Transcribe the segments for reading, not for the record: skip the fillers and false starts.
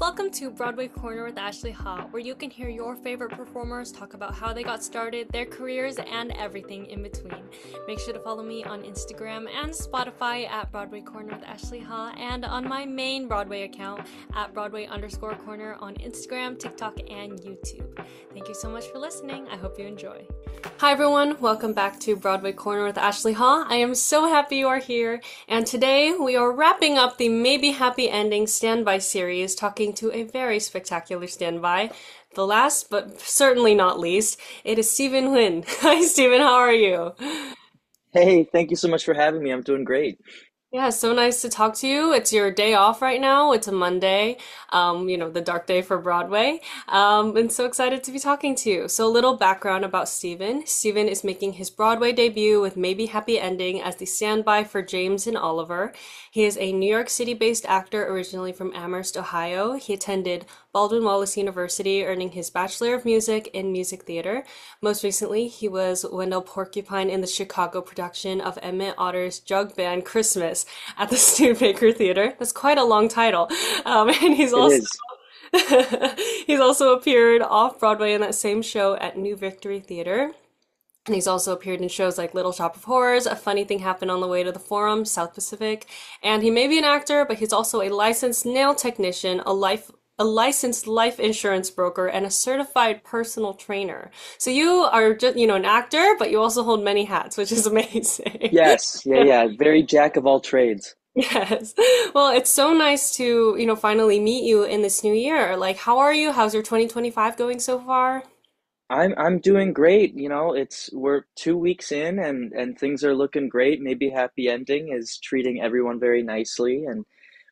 Welcome to Broadway Corner with Ashley Ha, where you can hear your favorite performers talk about how they got started, their careers, and everything in between. Make sure to follow me on Instagram and Spotify at Broadway Corner with Ashley Ha, and on my main Broadway account at Broadway_Corner on Instagram, TikTok, and YouTube. Thank you so much for listening. I hope you enjoy. Hi everyone, welcome back to Broadway Corner with Ashley Ha. I am so happy you are here, and today we are wrapping up the Maybe Happy Ending Standby series, talking to a very spectacular standby. The last, but certainly not least, it is Stephen Huynh. Hi Stephen, how are you? Hey, thank you so much for having me. I'm doing great. Yeah, so nice to talk to you. It's your day off right now. It's a Monday, the dark day for Broadway. And so excited to be talking to you. So a little background about Stephen. Stephen is making his Broadway debut with Maybe Happy Ending as the standby for James and Oliver. He is a New York City-based actor originally from Amherst, Ohio. He attended Baldwin Wallace University, earning his Bachelor of Music in Music Theater. Most recently, he was Wendell Porcupine in the Chicago production of Emmett Otter's Jug Band Christmas at the Studebaker Theater. That's quite a long title. And he's It also is. he's also appeared off Broadway in that same show at New Victory Theater. And he's also appeared in shows like Little Shop of Horrors, A Funny Thing Happened on the Way to the Forum, South Pacific. And he may be an actor, but he's also a licensed nail technician, a licensed life insurance broker, and a certified personal trainer. So you are just, an actor, but you also hold many hats, which is amazing. Yes. Yeah. Very jack of all trades. Yes. Well, it's so nice to, finally meet you in this new year. Like, how are you? How's your 2025 going so far? I'm doing great. We're 2 weeks in and things are looking great. Maybe Happy Ending is treating everyone very nicely and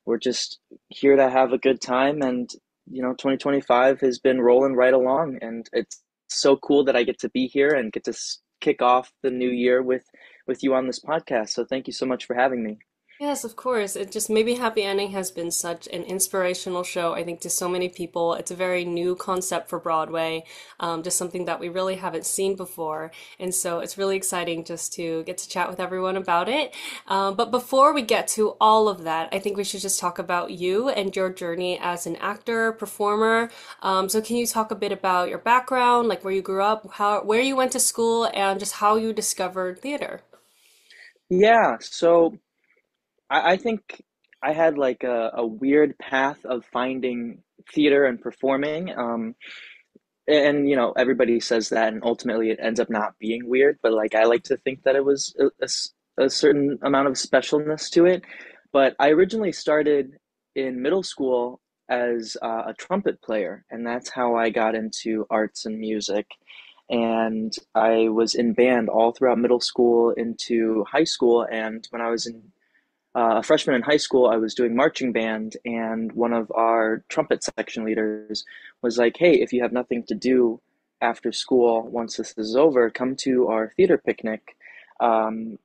we're just here to have a good time and 2025 has been rolling right along and it's so cool that I get to be here and get to kick off the new year with you on this podcast. So thank you so much for having me. Yes, of course. It just maybe Happy Ending has been such an inspirational show, I think, to so many people. It's a very new concept for Broadway, just something that we really haven't seen before. And so it's really exciting just to get to chat with everyone about it. But before we get to all of that, I think we should just talk about you and your journey as an actor, performer. So can you talk a bit about your background, like where you grew up, where you went to school, and just how you discovered theater? Yeah, so I think I had like a weird path of finding theater and performing. And everybody says that, and ultimately it ends up not being weird. But like I like to think that it was a certain amount of specialness to it. But I originally started in middle school as a trumpet player, and that's how I got into arts and music. And I was in band all throughout middle school into high school. And when I was a freshman in high school, I was doing marching band, and one of our trumpet section leaders was like, "Hey, if you have nothing to do after school, once this is over, come to our theater picnic,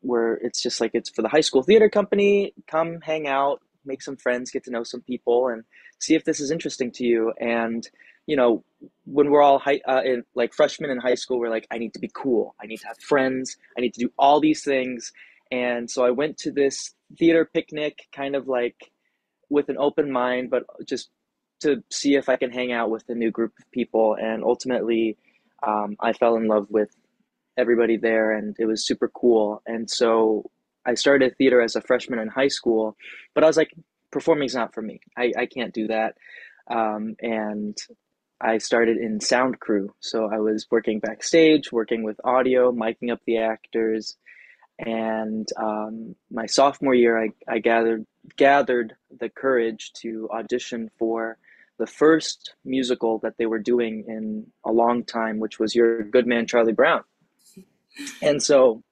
where it's just like it's for the high school theater company. Come hang out, make some friends, get to know some people, and see if this is interesting to you." And you know, when we're all in like freshmen in high school, we're like, "I need to be cool. I need to have friends. I need to do all these things." And so I went to this theater picnic kind of like with an open mind, but just to see if I can hang out with a new group of people. And ultimately, I fell in love with everybody there, and it was super cool. And so I started theater as a freshman in high school, but I was like, performing's not for me. I can't do that. And I started in sound crew. So I was working backstage, working with audio, miking up the actors, and my sophomore year, I gathered the courage to audition for the first musical that they were doing in a long time, which was Your Good Man, Charlie Brown. And so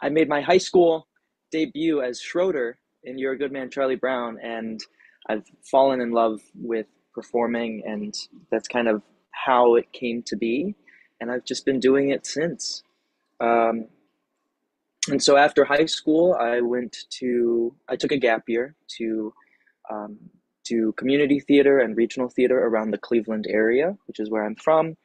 I made my high school debut as Schroeder in Your Good Man, Charlie Brown, and I've fallen in love with performing, and that's kind of how it came to be. And I've just been doing it since. Um, and so after high school, I took a gap year to um, do community theater and regional theater around the Cleveland area, which is where I'm from,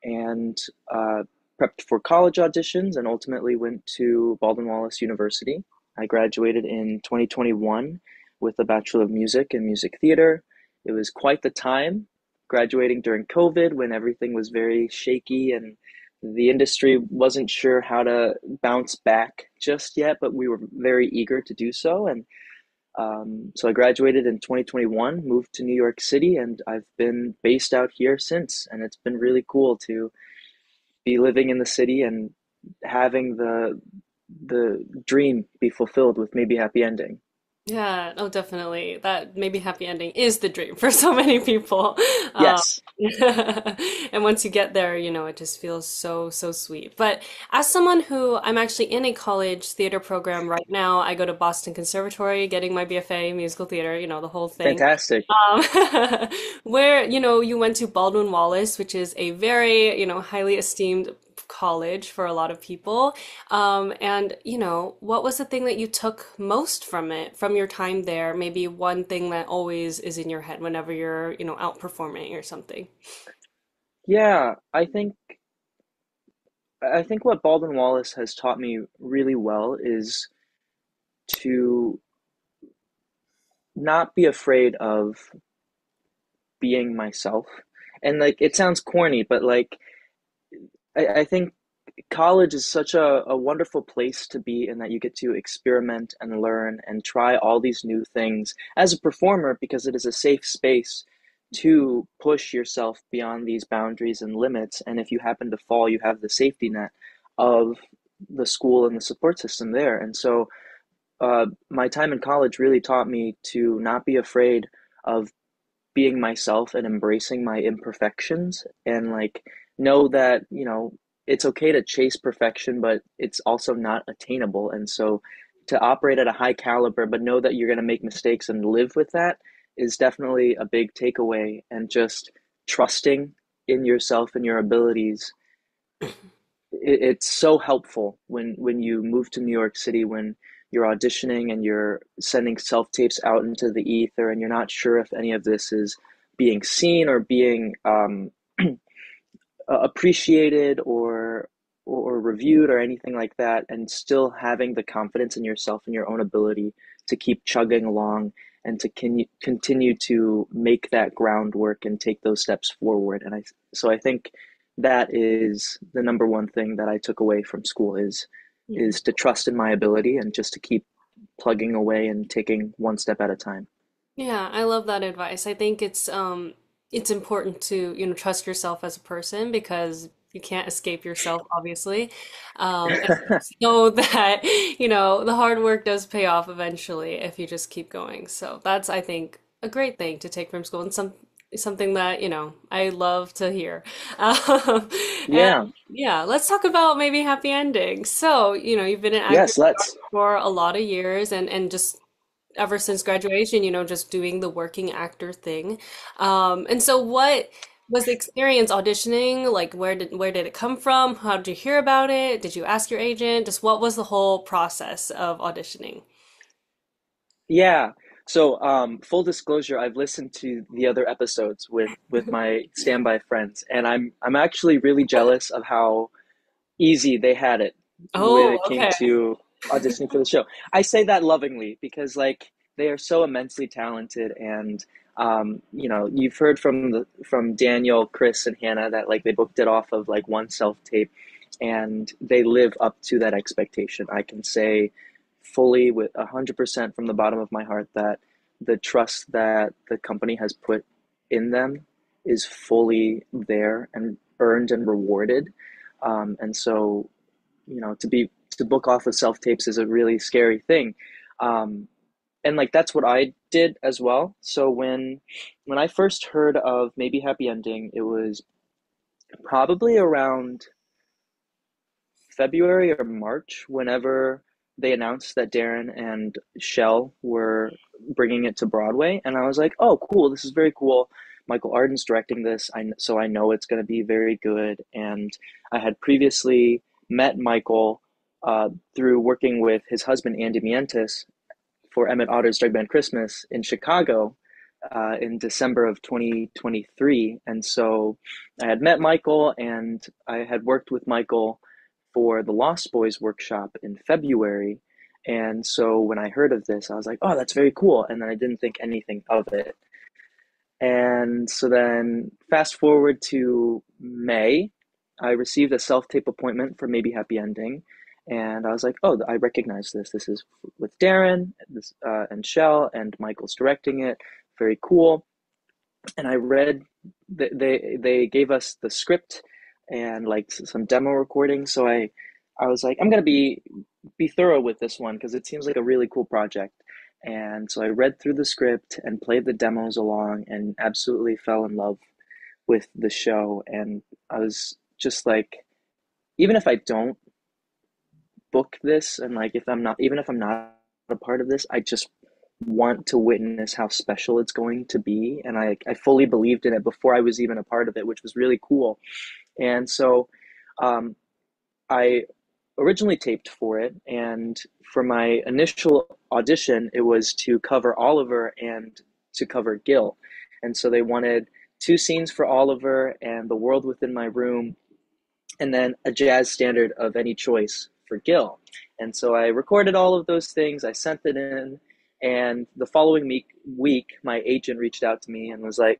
and prepped for college auditions and ultimately went to Baldwin Wallace University. I graduated in 2021 with a Bachelor of Music in Music Theater, it was quite the time graduating during COVID when everything was very shaky and the industry wasn't sure how to bounce back just yet, but we were very eager to do so. And so I graduated in 2021, moved to New York City, and I've been based out here since. And it's been really cool to be living in the city and having the dream be fulfilled with maybe happy ending. Yeah, oh, definitely. That maybe happy ending is the dream for so many people. Um, Yes, and once you get there, it just feels so, so sweet. But as someone who I'm actually in a college theater program right now, I go to Boston Conservatory getting my BFA musical theater, the whole thing. fantastic. Um, where, you went to Baldwin Wallace, which is a very, highly esteemed college for a lot of people. And, what was the thing that you took most from it, from your time there? Maybe one thing that always is in your head whenever you're, out performing or something. Yeah, I think what Baldwin Wallace has taught me really well is to not be afraid of being myself. And like it sounds corny, but like I think college is such a wonderful place to be in that you get to experiment and learn and try all these new things as a performer because it is a safe space to push yourself beyond these boundaries and limits. And if you happen to fall, you have the safety net of the school and the support system there. And so my time in college really taught me to not be afraid of being myself and embracing my imperfections and like know that, it's okay to chase perfection, but it's also not attainable. And so to operate at a high caliber, but know that you're going to make mistakes and live with that is definitely a big takeaway. And just trusting in yourself and your abilities, it's so helpful when you move to New York City, when you're auditioning and you're sending self tapes out into the ether, and you're not sure if any of this is being seen or being appreciated or reviewed or anything like that, and still having the confidence in yourself and your own ability to keep chugging along and to continue to make that groundwork and take those steps forward. So I think that is the number one thing that I took away from school is to trust in my ability and just to keep plugging away and taking one step at a time. Yeah, I love that advice. I think it's important to, trust yourself as a person because you can't escape yourself, obviously. And just know that, the hard work does pay off eventually if you just keep going. So that's, I think, a great thing to take from school and something that, I love to hear. And Yeah. yeah, let's talk about maybe happy endings. So, you've been an actor Yes, let's. for a lot of years and just ever since graduation, just doing the working actor thing. And so what was the experience auditioning? Like where did it come from? How did you hear about it? Did you ask your agent? Just what was the whole process of auditioning? Yeah. So, full disclosure, I've listened to the other episodes with my standby friends, and I'm actually really jealous of how easy they had it when Oh, it came okay. to auditioning for the show. I say that lovingly because like they are so immensely talented, and you've heard from Daniel, Chris, and Hannah that like they booked it off of like one self tape, and they live up to that expectation. I can say fully with 100% from the bottom of my heart that the trust that the company has put in them is fully there and earned and rewarded. And so, to book off of self tapes is a really scary thing. Um, and like that's what I did as well. So when I first heard of Maybe Happy Ending, it was probably around February or March, whenever they announced that Darren and Shell were bringing it to Broadway, and I was like, "Oh, cool! This is very cool." Michael Arden's directing this, so I know it's going to be very good. And I had previously met Michael through working with his husband Andy Mientis for Emmett Otter's Drug Band Christmas in Chicago in December of 2023. And so I had met Michael and I had worked with Michael for the Lost Boys workshop in February. And so when I heard of this, I was like, oh, that's very cool. And then I didn't think anything of it. And so then fast forward to May, I received a self-tape appointment for Maybe Happy Ending. And I was like, oh, I recognize this. This is with Darren and Shell, and Michael's directing it. Very cool. And I read, they gave us the script and like some demo recordings. So I was like, I'm gonna be thorough with this one because it seems like a really cool project. And so I read through the script and played the demos along and absolutely fell in love with the show. And I was just like, even if I don't book this and like if I'm not, even if I'm not a part of this, I just want to witness how special it's going to be. And I fully believed in it before I was even a part of it, which was really cool. And so um, I originally taped for it, and for my initial audition, it was to cover Oliver and to cover Gil. And so they wanted two scenes for Oliver and The World Within My Room, and then a jazz standard of any choice for Gil. And so I recorded all of those things, I sent it in, and the following week my agent reached out to me and was like,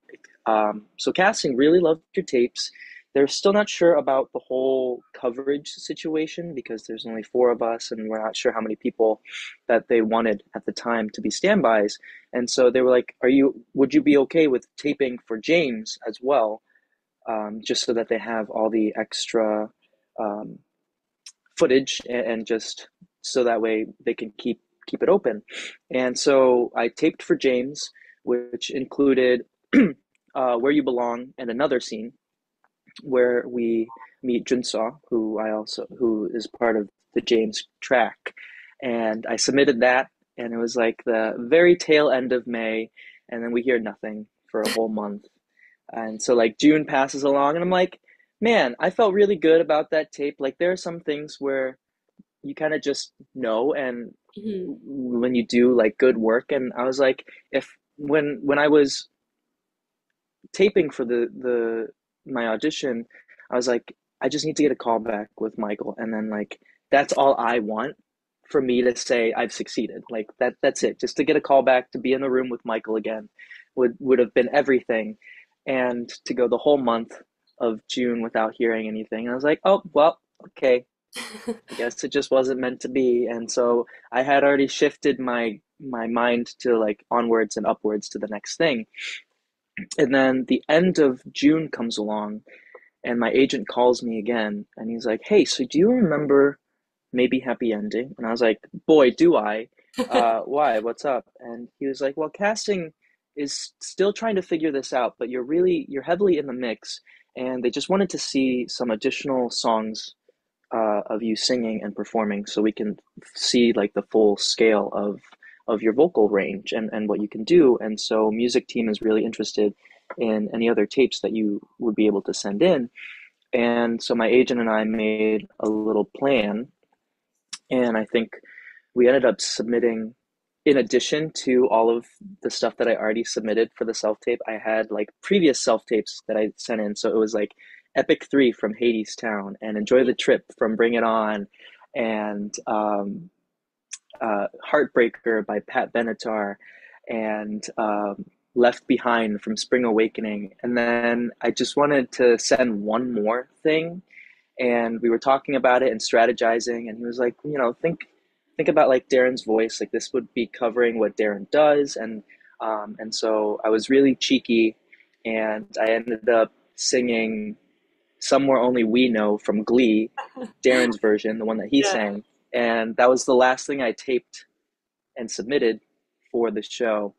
so casting really loved your tapes. They're still not sure about the whole coverage situation because there's only four of us and we're not sure how many people that they wanted at the time to be standbys. And so they were like, would you be okay with taping for James as well? Just so that they have all the extra um, footage and just so that way they can keep it open. And so I taped for James, which included Where You Belong and another scene where we meet Junso, who is part of the James track. And I submitted that, and it was like the very tail end of May, and then we hear nothing for a whole month. And so like June passes along, and I'm like, man, I felt really good about that tape. Like there are some things where you kind of just know, and Mhm. when you do like good work, and I was like, if when I was taping for the my audition, I was like, I just need to get a call back with Michael, and then like that's all I want for me to say I've succeeded. Like that's it. Just to get a call back to be in the room with Michael again would have been everything. And to go the whole month of June without hearing anything, I was like, oh well, okay. I guess it just wasn't meant to be. And so I had already shifted my mind to like onwards and upwards to the next thing. And then the end of June comes along, and my agent calls me again, and he's like, "Hey, so do you remember Maybe Happy Ending?" And I was like, "Boy, do I! Why? What's up?" And he was like, "Well, casting is still trying to figure this out, but you're heavily in the mix, and they just wanted to see some additional songs of you singing and performing, so we can see like the full scale of your vocal range and what you can do. And so music team is really interested in any other tapes that you would be able to send in." And so my agent and I made a little plan, and I think we ended up submitting, in addition to all of the stuff that I already submitted for the self tape, I had like previous self tapes that I sent in. So it was like Epic 3 from Hades Town, and Enjoy the Trip from Bring It On, and Heartbreaker by Pat Benatar, and Left Behind from Spring Awakening. And then I just wanted to send one more thing, and we were talking about it and strategizing, and he was like, think about like Darren's voice, like this would be covering what Darren does. And so I was really cheeky, and I ended up singing Somewhere Only We Know from Glee, Darren's version, the one that he Yeah. sang. And that was the last thing I taped and submitted for the show.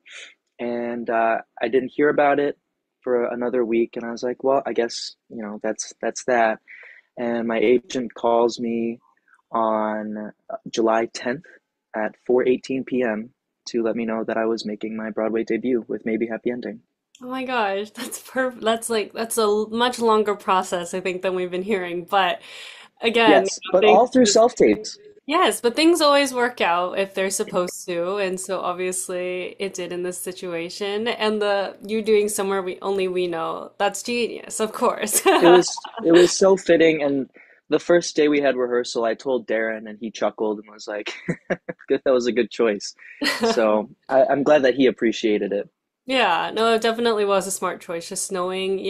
And I didn't hear about it for another week, and I was like, well, I guess that's that. And my agent calls me on July 10th at 4:18 p.m. to let me know that I was making my Broadway debut with Maybe Happy Ending. Oh my gosh, that's perfect. That's a much longer process, I think, than we've been hearing. But again, Yes, but things all through just self tapes. yes, but things always work out if they're supposed to, and so obviously it did in this situation. And the you doing somewhere we know, that's genius, of course. It was so fitting. And the first day we had rehearsal, I told Darren, and he chuckled and was like, "That was a good choice." So I'm glad that he appreciated it. Yeah, no, it definitely was a smart choice. Just knowing,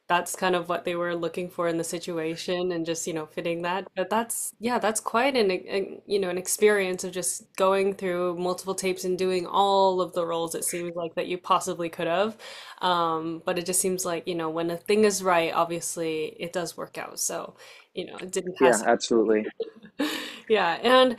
that's kind of what they were looking for in the situation and just, fitting that. But yeah, that's quite an experience of just going through multiple tapes and doing all of the roles it seems like that you possibly could have. But it just seems like, when a thing is right, obviously it does work out. So, it didn't Yeah, pass. absolutely. Yeah, and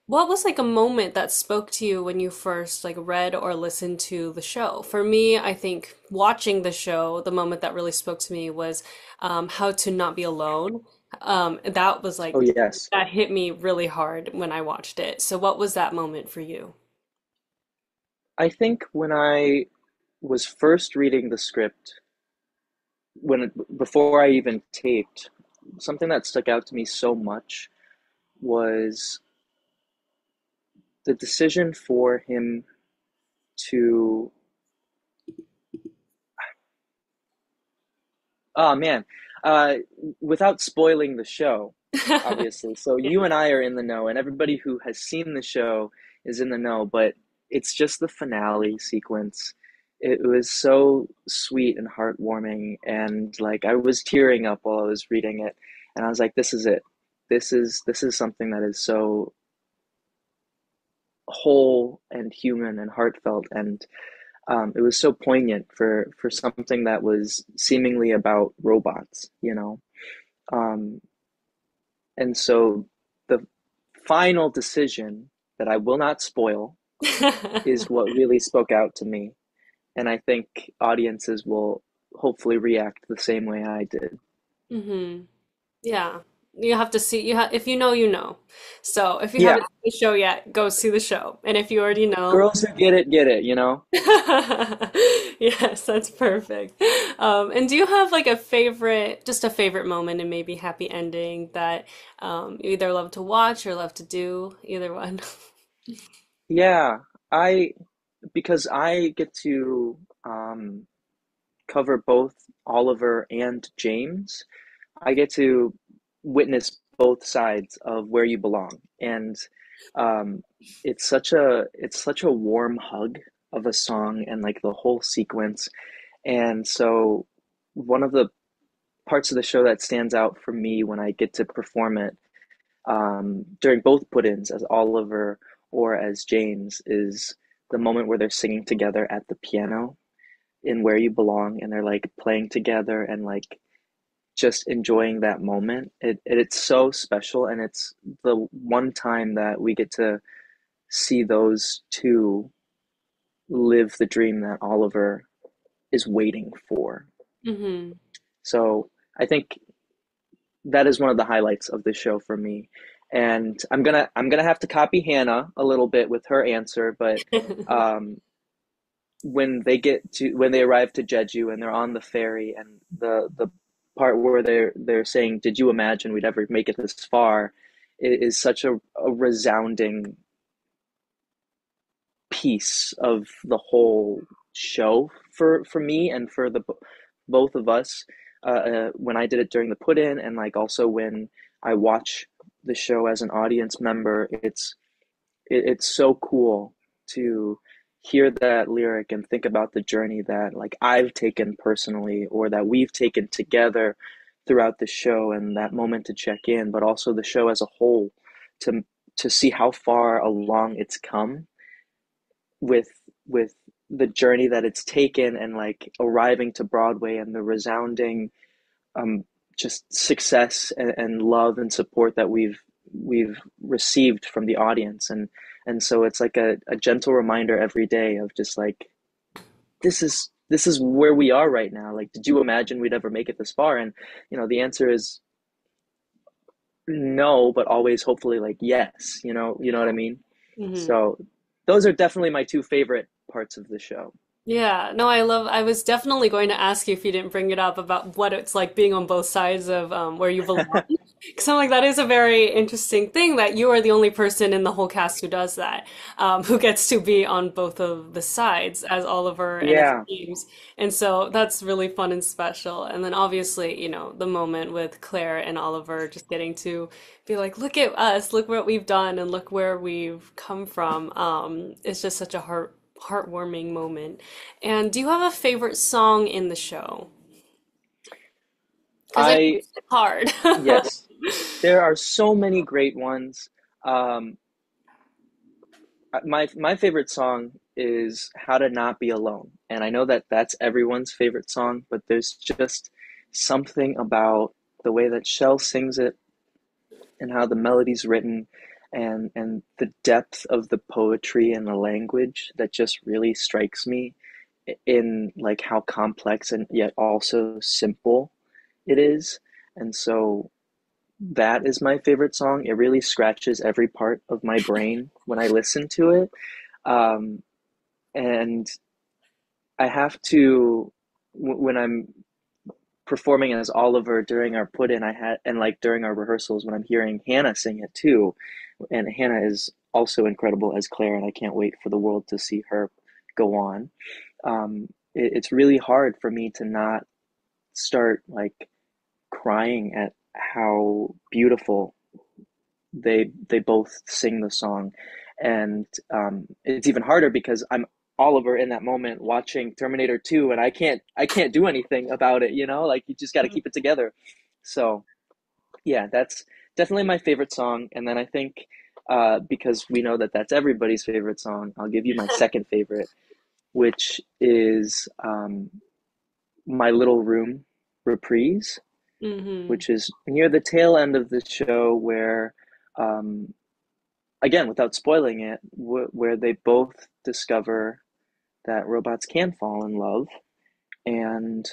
what was like a moment that spoke to you when you first like read or listened to the show? For me, I think watching the show, the moment that really spoke to me was how to not be alone. That was Oh, like yes. that hit me really hard when I watched it. So what was that moment for you? I think when I was first reading the script, before I even taped, something that stuck out to me so much was the decision for him to, oh man, uh, without spoiling the show, obviously. So you and I are in the know, and everybody who has seen the show is in the know, but it's just the finale sequence. It was so sweet and heartwarming, and like I was tearing up while I was reading it, and I was like, this is it. This is something that is so whole and human and heartfelt, and it was so poignant for something that was seemingly about robots, you know. Um, and so the final decision that I will not spoil is what really spoke out to me, and I think audiences will hopefully react the same way I did. hmm Yeah. You have to see you have if you know, you know. So if you haven't Yeah, seen the show yet, go see the show. And if you already know, girls who get it, you know. yes, that's perfect. And do you have like a favorite, just a favorite moment and maybe happy ending that you either love to watch or love to do, either one? Yeah, I because I get to cover both Oliver and James. I get to witness both sides of Where You Belong, and um, it's such a warm hug of a song and like the whole sequence. And so one of the parts of the show that stands out for me when I get to perform it during both put-ins as Oliver or as James is the moment where they're singing together at the piano in Where You Belong, and they're like playing together and like just enjoying that moment. It's so special, and it's the one time that we get to see those two live the dream that Oliver is waiting for. hmm So I think that is one of the highlights of the show for me. And I'm gonna have to copy Hannah a little bit with her answer, but um, when they arrive to Jeju and they're on the ferry and the part where they're saying, "Did you imagine we'd ever make it this far?" It is such a resounding piece of the whole show for me and for the both of us. When I did it during the put in, and like also when I watch the show as an audience member, it's so cool to hear that lyric and think about the journey that like I've taken personally or that we've taken together throughout the show, and that moment to check in, but also the show as a whole to to see how far along it's come with with the journey that it's taken, and like arriving to Broadway and the resounding um just success and love and support that we've received from the audience, and so it's like a gentle reminder every day of just like this is where we are right now. Like, did you imagine we'd ever make it this far? And the answer is no, but always hopefully like yes. You know what I mean? hmm So those are definitely my two favorite parts of the show. Yeah, no, I was definitely going to ask you if you didn't bring it up about what it's like being on both sides of where you belong. Because I'm like, that is a very interesting thing that you are the only person in the whole cast who does that, who gets to be on both of the sides as Oliver and as Yeah. James. And so that's really fun and special. And then obviously, the moment with Claire and Oliver just getting to be like, look at us, look what we've done, and look where we've come from. It's just such a heartwarming moment. And do you have a favorite song in the show? Because I know I it's hard. Yes, there are so many great ones. Um, my favorite song is "How to Not Be Alone," and I know that that's everyone's favorite song, but there's just something about the way that Shell sings it and how the melody's written and the depth of the poetry and the language that just really strikes me in like how complex and yet also simple it is. And so that is my favorite song. It really scratches every part of my brain when I listen to it. Um, and I have to, when I'm performing as Oliver during our put in, I had, and like during our rehearsals, when I'm hearing Hannah sing it too. And Hannah is also incredible as Claire, and I can't wait for the world to see her go on. It's really hard for me to not start like crying at how beautiful they both sing the song, and it's even harder because I'm Oliver in that moment watching Terminator 2, and I can't do anything about it. Like you just got to keep it together. So yeah, that's definitely my favorite song. And then I think because we know that that's everybody's favorite song, I'll give you my second favorite, which is My Little Room Reprise, Hmm. which is near the tail end of the show where um, again, without spoiling it, where they both discover that robots can fall in love and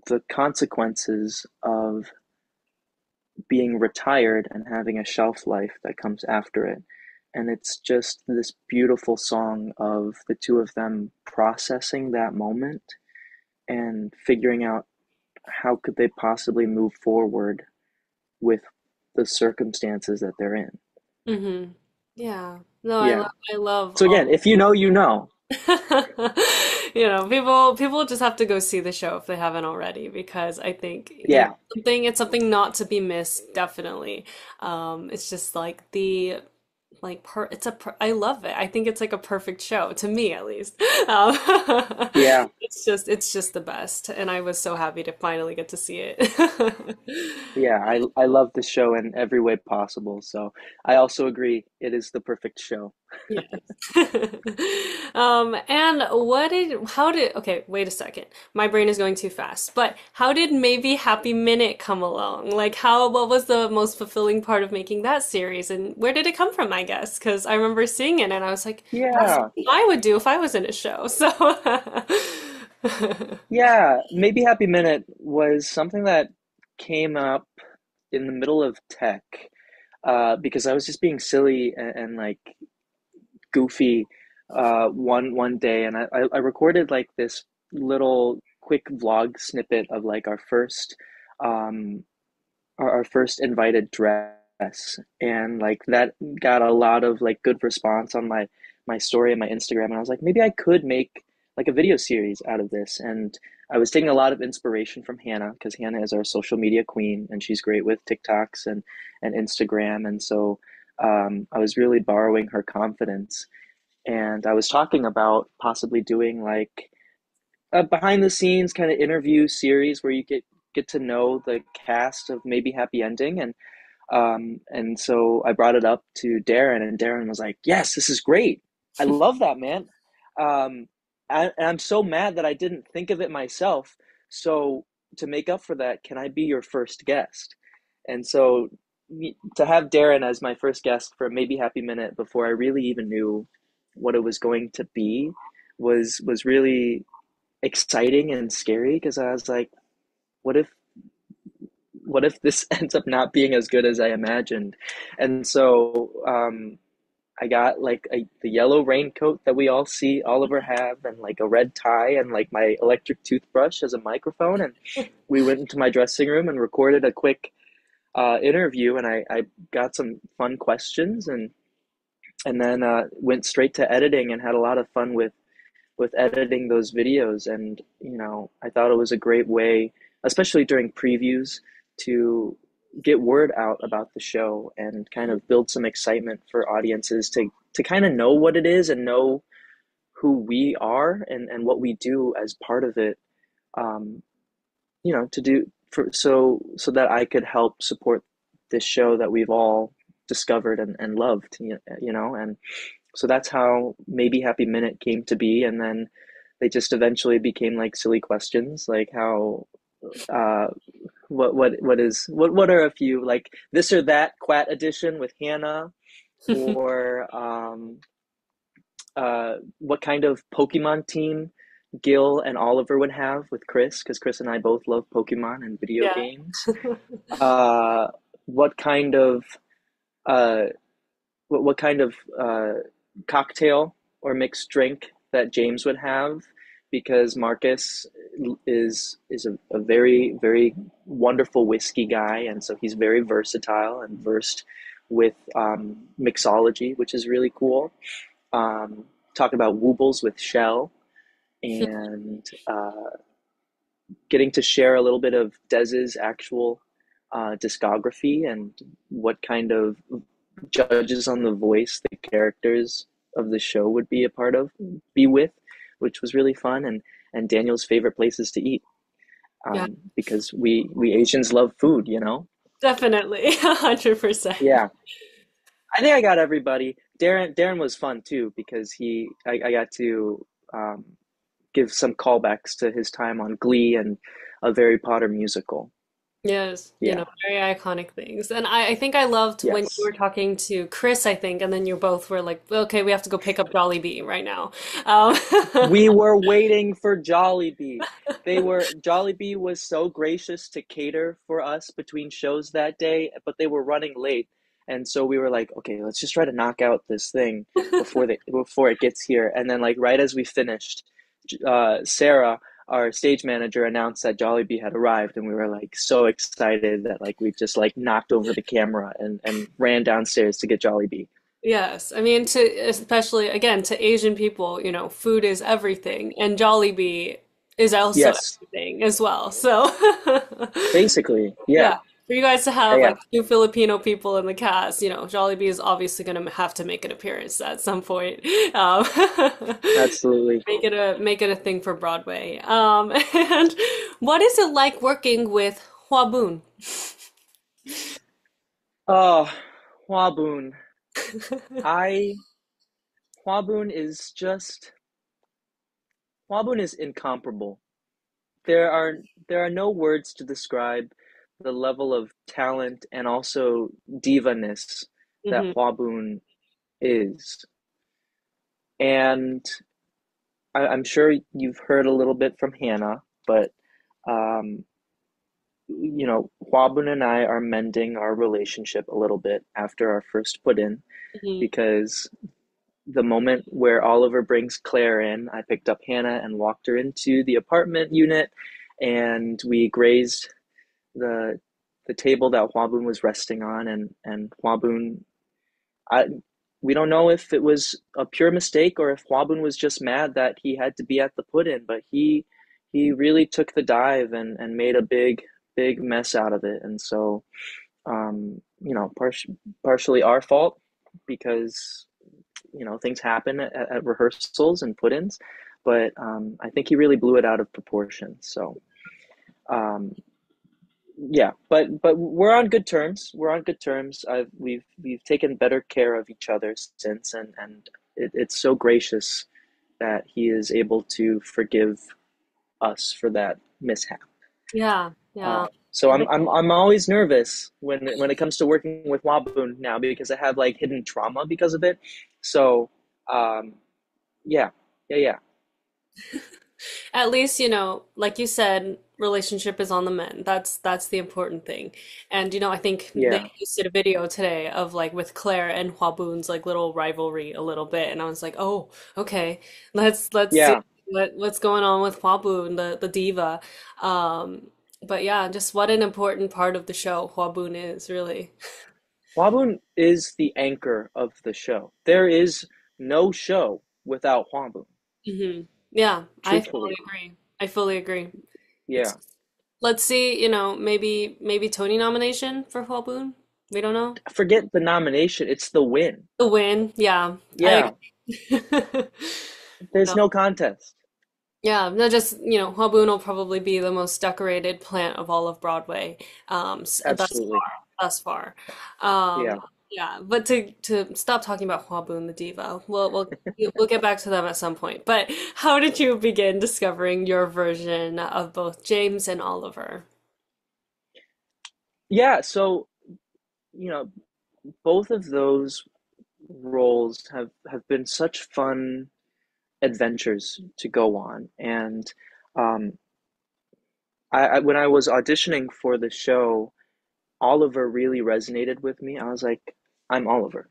the consequences of being retired and having a shelf life that comes after it. And it's just this beautiful song of the two of them processing that moment and figuring out how could they possibly move forward with the circumstances that they're in. Hmm. Yeah. No, I Yeah. love I love So again, all. if you know, you know. People just have to go see the show if they haven't already because I think, Yeah. it's something not to be missed, definitely. It's just like I love it. I think it's like a perfect show to me at least. Um, Yeah. it's just the best, and I was so happy to finally get to see it. Yeah, I love the show in every way possible. So I also agree it is the perfect show. Yes. And okay, wait a second. My brain is going too fast. But how did maybe Happy Minute come along? Like what was the most fulfilling part of making that series and where did it come from, I guess? Because I remember seeing it and I was like, that's Yeah. something I would do if I was in a show. So Yeah, maybe Happy Minute was something that came up in the middle of tech because I was just being silly and like goofy one day, and I recorded like this little quick vlog snippet of like um, our first invited dress, and like that got a lot of like good response on my story and my Instagram, and I was like, maybe I could make like a video series out of this. And I was taking a lot of inspiration from Hannah because Hannah is our social media queen and she's great with TikToks and Instagram, and so I was really borrowing her confidence. And I was talking about possibly doing like a behind the scenes kind of interview series where you get to know the cast of maybe Happy Ending. And so I brought it up to Darren, and Darren was like, "Yes, this is great. I love that, man." Um, and I'm so mad that I didn't think of it myself. So to make up for that, can I be your first guest? And so to have Darren as my first guest for maybe Happy Minute before I really even knew what it was going to be was really exciting and scary because I was like, what if this ends up not being as good as I imagined? And so I got like the yellow raincoat that we all see Oliver have, and like a red tie, and like my electric toothbrush as a microphone. And we went into my dressing room and recorded a quick interview, and I got some fun questions, and then went straight to editing and had a lot of fun with editing those videos. And I thought it was a great way, especially during previews, to get word out about the show and kind of build some excitement for audiences to kind of know what it is and know who we are and what we do as part of it, um, to do for so that I could help support this show that we've all discovered and loved, and so that's how maybe Happy Minute came to be, and then they just eventually became like silly questions, like how uh what are a few, like this or that Quat edition with Hannah, or what kind of Pokemon team Gil and Oliver would have with Chris, because Chris and I both love Pokemon and video Yeah. games. Uh, what kind of uh, what kind of cocktail or mixed drink that James would have, because Marcus is a very very wonderful whiskey guy, and so he's very versatile and versed with mixology, which is really cool. Um, Talk about Woobles with Shell, and getting to share a little bit of Dez's actual discography and what kind of judges on The Voice the characters of the show would be with, which was really fun, and Daniel's favorite places to eat, Yeah, because we Asians love food, you know. definitely. 100%. Yeah, I think I got everybody. Darren was fun too, because I got to um, give some callbacks to his time on Glee and a Harry Potter musical. Yes, Yeah. very iconic things. And I think I loved when you Yes. were talking to Chris, I think, and then you both were like, okay, we have to go pick up Jollibee right now. We were waiting for Jollibee. Jollibee was so gracious to cater for us between shows that day, but they were running late. And so we were like, okay, let's just try to knock out this thing before it gets here. And then like right as we finished, Sarah, our stage manager, announced that Jollibee had arrived, and we were like so excited that like we just like knocked over the camera and ran downstairs to get Jollibee. Yes, I mean, to especially again to Asian people, food is everything, and Jollibee is also Yes, everything as well. So, basically. Yeah. yeah, for you guys to have Yeah. like two Filipino people in the cast, Jollibee is obviously going to have to make an appearance at some point. Um, Absolutely. make it a thing for Broadway. And what is it like working with HwaBoon? Oh, HwaBoon. I HwaBoon is just HwaBoon is incomparable. There are there are no words to describe the level of talent and also diva-ness that Hmm. HwaBoon is. And I'm sure you've heard a little bit from Hannah, but um, HwaBoon and I are mending our relationship a little bit after our first put in, Hmm. because the moment where Oliver brings Claire in, I picked up Hannah and walked her into the apartment unit, and we grazed the the table that HwaBoon was resting on, and HwaBoon, I we don't know if it was a pure mistake or if HwaBoon was just mad that he had to be at the put-in, but he really took the dive and made a big mess out of it, and so partially our fault, because things happen at rehearsals and put-ins, but I think he really blew it out of proportion. So um, yeah, but we're on good terms. We're on good terms. We've taken better care of each other since, and it's so gracious that he is able to forgive us for that mishap. Yeah, yeah. So I'm always nervous when it comes to working with Waboon now, because I have like hidden trauma because of it. So um, yeah, yeah. At least, like you said, relationship is on the mend. That's the important thing. And I think they Yeah, posted a video today of like with Claire and Hwaboon's like little rivalry a little bit, and I was like, oh, okay, let's see yeah. what's going on with Hwaboon, the diva. But yeah, just what an important part of the show Hwaboon is, really. Waboon is the anchor of the show. There is no show without Waboon. Hmm. Yeah, I fully Truthfully, agree. I fully agree. It's yeah. Let's see, maybe Tony nomination for Hwaboon. We don't know. Forget the nomination; it's the win. The win, yeah, I Yeah, agree. There's no contest. Yeah, not just, HwaBoon will probably be the most decorated plant of all of Broadway, Absolutely. thus far. Um, Yeah. yeah, but to stop talking about HwaBoon the diva, we'll get back to them at some point. But how did you begin discovering your version of both James and Oliver? Yeah, so, you know, both of those roles have been such fun adventures to go on. And um, when I was auditioning for the show, Oliver really resonated with me. I was like, I'm Oliver.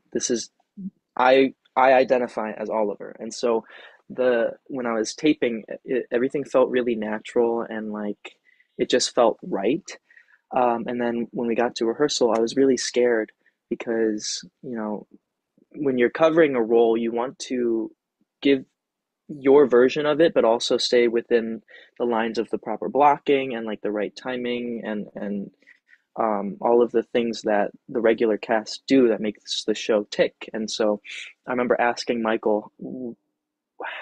I identify as Oliver. And so the when I was taping, everything felt really natural and like it just felt right. And then when we got to rehearsal, I was really scared because, when you're covering a role, you want to give your version of it, but also stay within the lines of the proper blocking and like the right timing and all of the things that the regular cast do that makes the show tick. And so I remember asking Michael,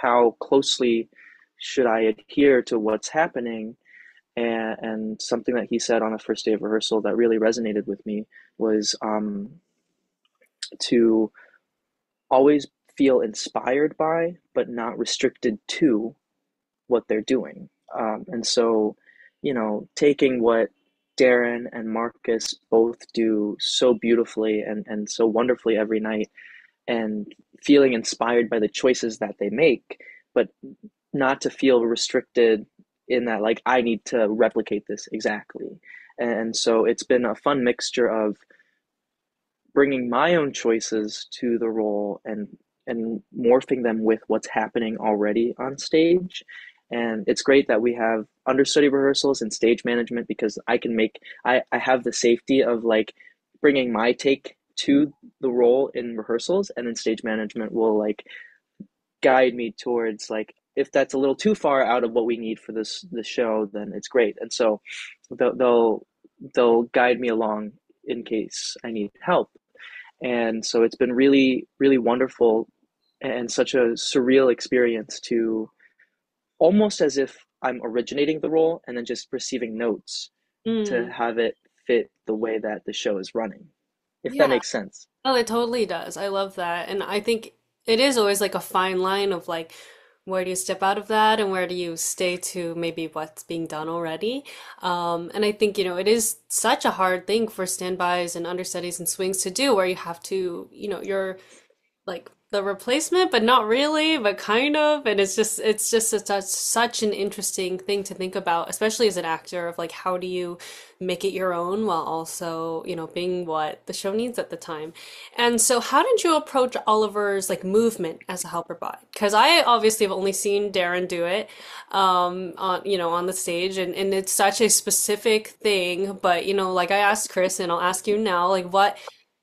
how closely should I adhere to what's happening? And something that he said on the first day of rehearsal that really resonated with me was to always feel inspired by, but not restricted to what they're doing. And so, taking what Darren and Marcus both do so beautifully and so wonderfully every night and feeling inspired by the choices that they make, but not to feel restricted in that, like, I need to replicate this exactly. And so it's been a fun mixture of bringing my own choices to the role and morphing them with what's happening already on stage. And it's great that we have understudy rehearsals and stage management because I have the safety of like bringing my take to the role in rehearsals, and then stage management will like guide me towards like if that's a little too far out of what we need for this show, then it's great. And so they'll they'll guide me along in case I need help. And so it's been really, really wonderful and such a surreal experience to almost as if I'm originating the role and then just receiving notes to Mm, have it fit the way that the show is running, if that yeah. makes sense. Oh, it totally does. I love that. And I think it is always like a fine line of like, where do you step out of that and where do you stay to maybe what's being done already? And I think, it is such a hard thing for standbys and understudies and swings to do where you have to, you're like the replacement, but not really, but kind of. And it's just such an interesting thing to think about, especially as an actor, of like how do you make it your own while also, being what the show needs at the time. And so how did you approach Oliver's like movement as a helper bot? Because I obviously have only seen Darren do it on the stage, and it's such a specific thing, but like I asked Chris and I'll ask you now, like what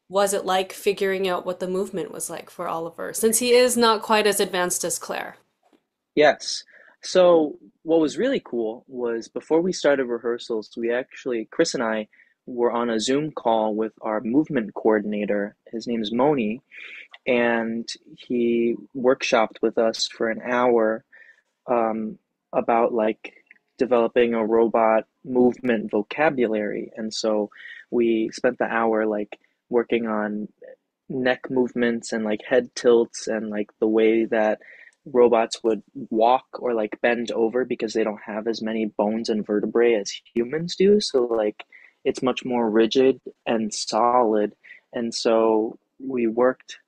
was it like figuring out what the movement was like for Oliver, since he is not quite as advanced as Claire? Yes. So what was really cool was before we started rehearsals, Chris and I were on a Zoom call with our movement coordinator. His name is Moni, and he workshopped with us for an hour um, about like developing a robot movement vocabulary. And so we spent the hour like working on neck movements and like head tilts and like the way that robots would walk or like bend over because they don't have as many bones and vertebrae as humans do. So like it's much more rigid and solid. And so we worked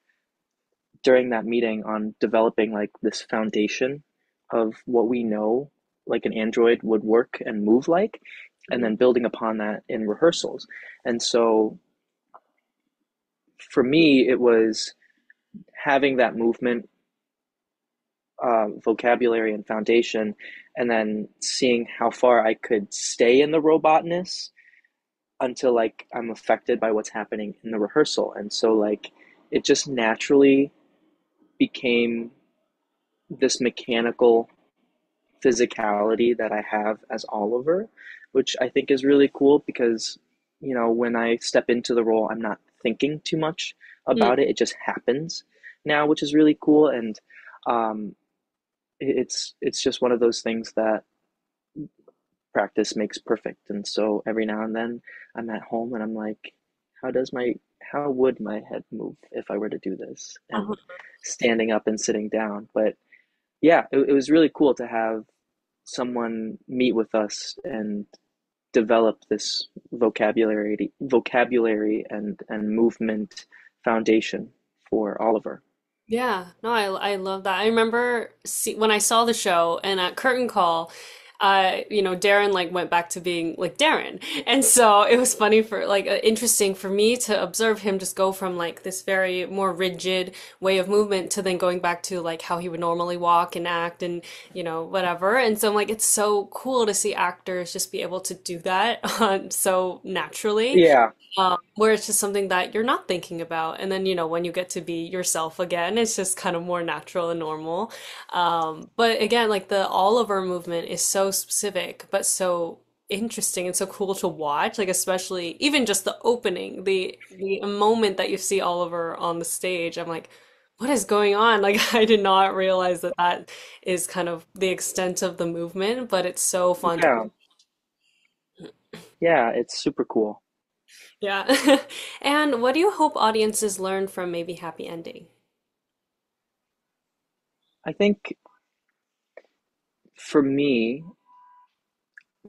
during that meeting on developing like this foundation of what we know like an android would work and move like, and then building upon that in rehearsals. And so for me, it was having that movement vocabulary and foundation, and then seeing how far I could stay in the robotness until like I'm affected by what's happening in the rehearsal. And so like it just naturally became this mechanical physicality that I have as Oliver, which I think is really cool because, when I step into the role, I'm not thinking too much Mm, about it. It just happens now, which is really cool. And um, it's just one of those things that practice makes perfect. And so every now and then I'm at home and I'm like, how does my how would my head move if I were to do this? And standing up and sitting down. But yeah, it was really cool to have someone meet with us and develop this vocabulary and movement foundation for Oliver. Yeah, no, I love that. I remember when I saw the show and at curtain call, Darren like went back to being like Darren. And so it was funny for like interesting for me to observe him just go from like this very more rigid way of movement to then going back to like how he would normally walk and act and whatever. And so I'm like it's so cool to see actors just be able to do that so naturally. Yeah, Where it's just something that you're not thinking about. And then, when you get to be yourself again, it's just kind of more natural and normal. But again, like the Oliver movement is so specific, but so interesting and so cool to watch. Like especially even just the opening, the moment that you see Oliver on the stage, I'm like, what is going on? Like I did not realize that that is kind of the extent of the movement, but it's so fun to yeah, yeah, it's super cool. yeah. And what do you hope audiences learn from maybe Happy Ending? I think for me,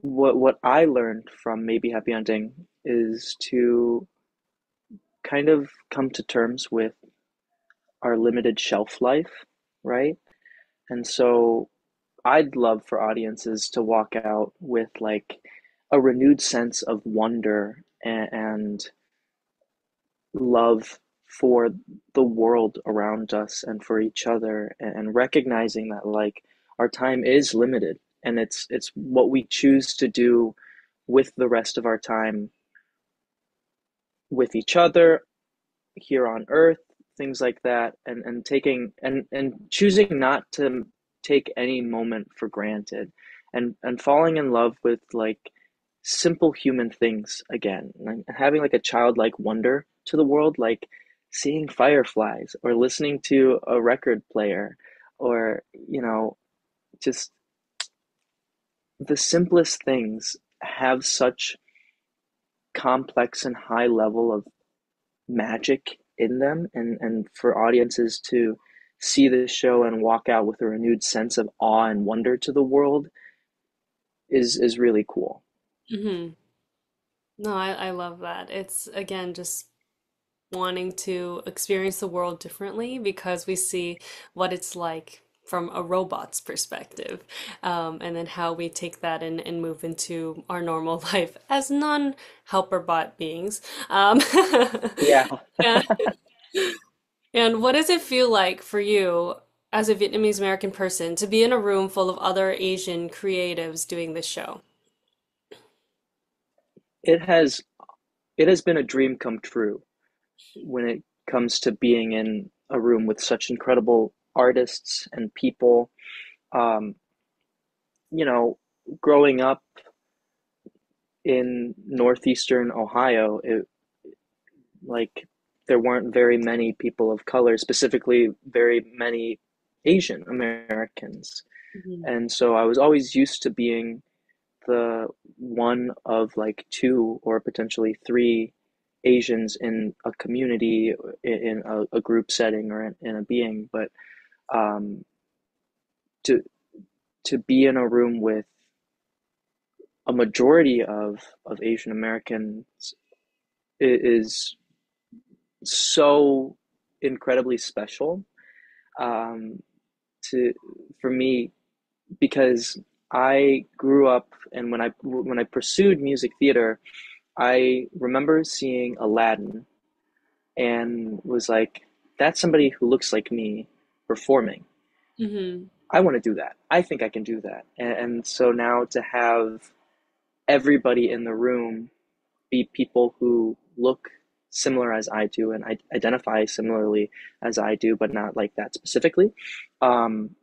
what I learned from Maybe Happy Ending is to kind of come to terms with our limited shelf life, right? And so I'd love for audiences to walk out with like a renewed sense of wonder and love for the world around us and for each other, and recognizing that like our time is limited, and it's what we choose to do with the rest of our time with each other here on earth, things like that, and taking and choosing not to take any moment for granted, and falling in love with like simple human things again, like having like a childlike wonder to the world, like seeing fireflies or listening to a record player, or just the simplest things have such complex and high level of magic in them, and for audiences to see this show and walk out with a renewed sense of awe and wonder to the world is really cool. Hmm. No, I love that. It's again just wanting to experience the world differently because we see what it's like from a robot's perspective, and then how we take that and move into our normal life as non-helper bot beings. Yeah, Yeah. And what does it feel like for you as a Vietnamese American person to be in a room full of other Asian creatives doing this show? it has it has been a dream come true when it comes to being in a room with such incredible artists and people. Um, you know, growing up in northeastern Ohio, like there weren't very many people of color, specifically very many Asian Americans. Mhm. And so I was always used to being the one of like two or potentially three Asians in a community, in a group setting, or in a being. But um, to to be in a room with a majority of Asian Americans is so incredibly special, um, to for me, because I grew up, and when I pursued music theater, I remember seeing Aladdin and was like, that's somebody who looks like me performing. Hmm. I want to do that. I think I can do that. And so now to have everybody in the room be people who look similar as I do and I identify similarly as I do, but not like that specifically. Um,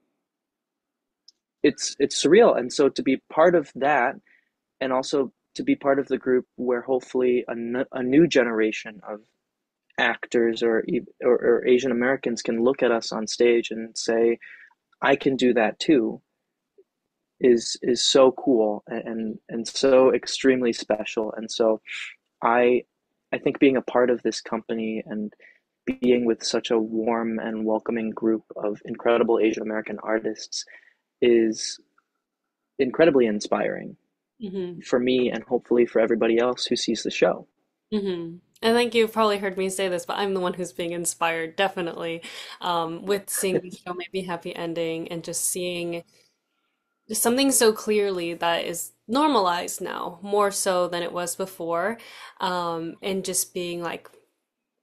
it's surreal, and so to be part of that, and also to be part of the group where hopefully a new generation of actors or Asian Americans can look at us on stage and say, I can do that too is so cool and so extremely special. And so I I think being a part of this company and being with such a warm and welcoming group of incredible Asian American artists is incredibly inspiring Hmm. for me and hopefully for everybody else who sees the show. Hmm. I think you've probably heard me say this, but I'm the one who's being inspired, definitely, with seeing the show Maybe Happy Ending and just seeing something so clearly that is normalized now, more so than it was before, and just being like,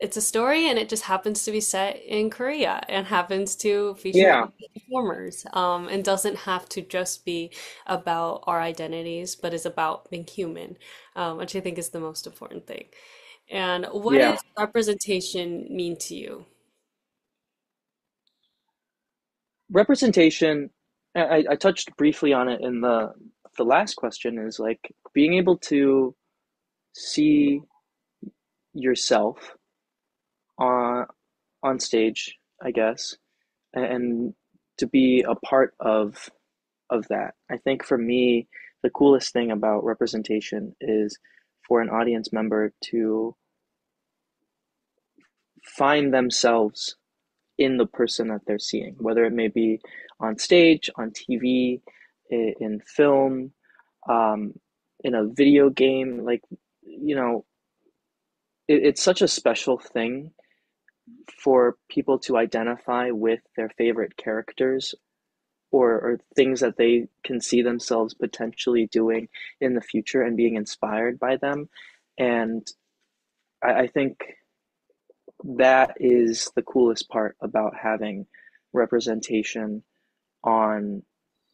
it's a story and it just happens to be set in Korea and happens to feature Yeah, Asian performers, and doesn't have to just be about our identities, but is about being human, which I think is the most important thing. And what yeah. does representation mean to you? Representation, I touched briefly on it in the last question, is like being able to see yourself on on stage, I guess, and to be a part of that. I think for me, the coolest thing about representation is for an audience member to find themselves in the person that they're seeing, whether it may be on stage, on TV, in film, um, in a video game. Like, you know, it's such a special thing for people to identify with their favorite characters or things that they can see themselves potentially doing in the future and being inspired by them. And I think that is the coolest part about having representation on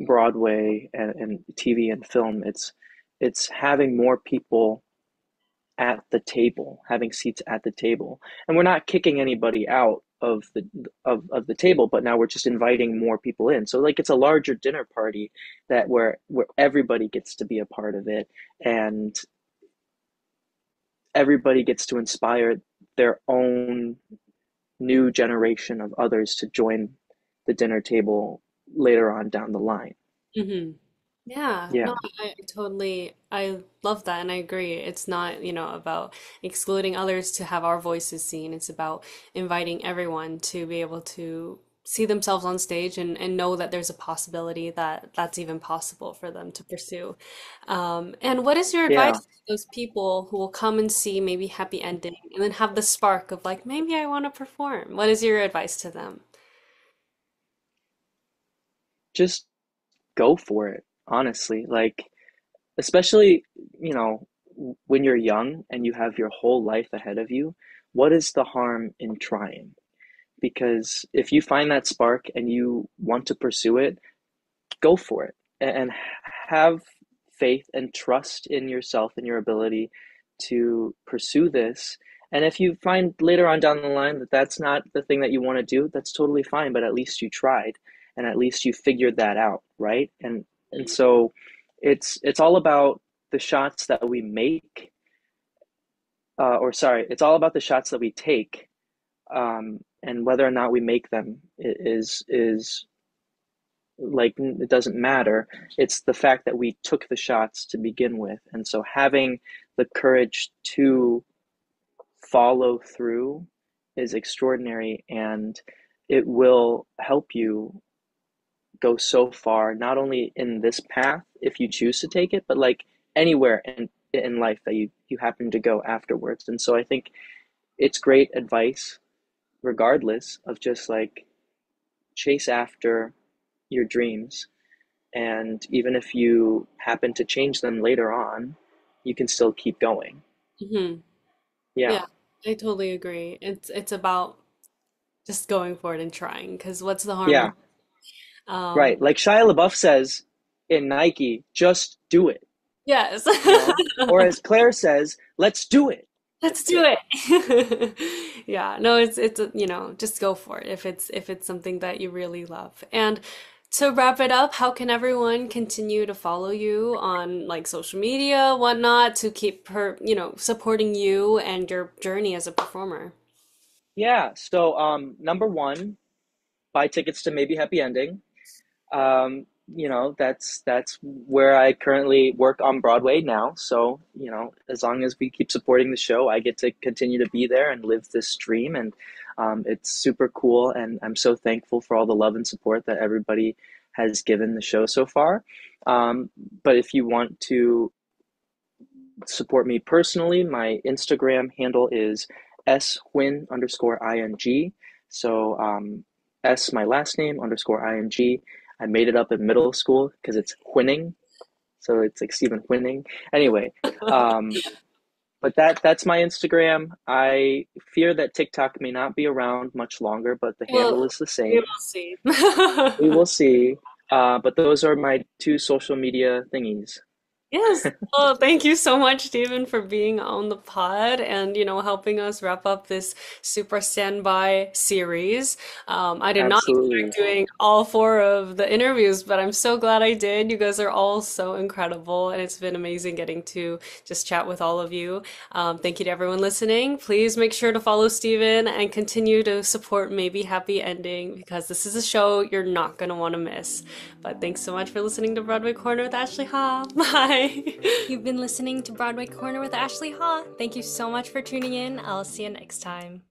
Broadway and TV and film. It's having more people at the table, having seats at the table. And we're not kicking anybody out of the table, but now we're just inviting more people in. So like it's a larger dinner party that where everybody gets to be a part of it and everybody gets to inspire their own new generation of others to join the dinner table later on down the line. Hmm. Yeah, Yeah. no, I love that and I agree. It's not, about excluding others to have our voices seen. It's about inviting everyone to be able to see themselves on stage and know that there's a possibility that that's even possible for them to pursue. And what is your advice Yeah. to those people who will come and see maybe Happy Ending and then have the spark of like, maybe I want to perform? What is your advice to them? Just go for it, honestly. Like especially, you know, when you're young and you have your whole life ahead of you, what is the harm in trying? Because if you find that spark and you want to pursue it, go for it and have faith and trust in yourself and your ability to pursue this. And if you find later on down the line that that's not the thing that you want to do, that's totally fine, but at least you tried and at least you figured that out, right? And so it's all about the shots that we make or sorry, it's all about the shots that we take, and whether or not we make them is like it doesn't matter. It's the fact that we took the shots to begin with. And so having the courage to follow through is extraordinary and it will help you go so far, not only in this path if you choose to take it, but like anywhere in life that you happen to go afterwards. And so I think it's great advice regardless of just like chase after your dreams. And even if you happen to change them later on, you can still keep going. Hmm. Yeah. Yeah, I totally agree. It's about just going for it and trying because what's the harm in Yeah. um Right. Like Shia LaBeouf says in Nike, just do it, yes. you know? Or as Claire says, let's do it. Let's That's do it. it. Yeah, no, it's just go for it if it's something that you really love. And to wrap it up, how can everyone continue to follow you on like social media, whatnot, to keep supporting you and your journey as a performer? Yeah. So number one, buy tickets to Maybe Happy Ending. that's where I currently work on Broadway now. So, as long as we keep supporting the show, I get to continue to be there and live this dream. And it's super cool. And I'm so thankful for all the love and support that everybody has given the show so far. Um, but if you want to support me personally, my Instagram handle is Huynh underscore ing. So S my last name underscore ing. I made it up in middle school because it's Huyning, so it's like Stephen Huyning. Anyway, um, but that's my Instagram. I fear that TikTok may not be around much longer, but the handle Well, is the we will same. see. We will see. But those are my two social media thingies. Yes. Well, thank you so much, Stephen, for being on the pod and, helping us wrap up this Super Standby series. I did not expect Absolutely. doing all four of the interviews, but I'm so glad I did. You guys are all so incredible, and it's been amazing getting to just chat with all of you. Thank you to everyone listening. Please make sure to follow Stephen and continue to support Maybe Happy Ending because this is a show you're not going to want to miss. But thanks so much for listening to Broadway Corner with Ashley Ha. Bye. You've been listening to Broadway Corner with Ashley Ha. Thank you so much for tuning in. I'll see you next time.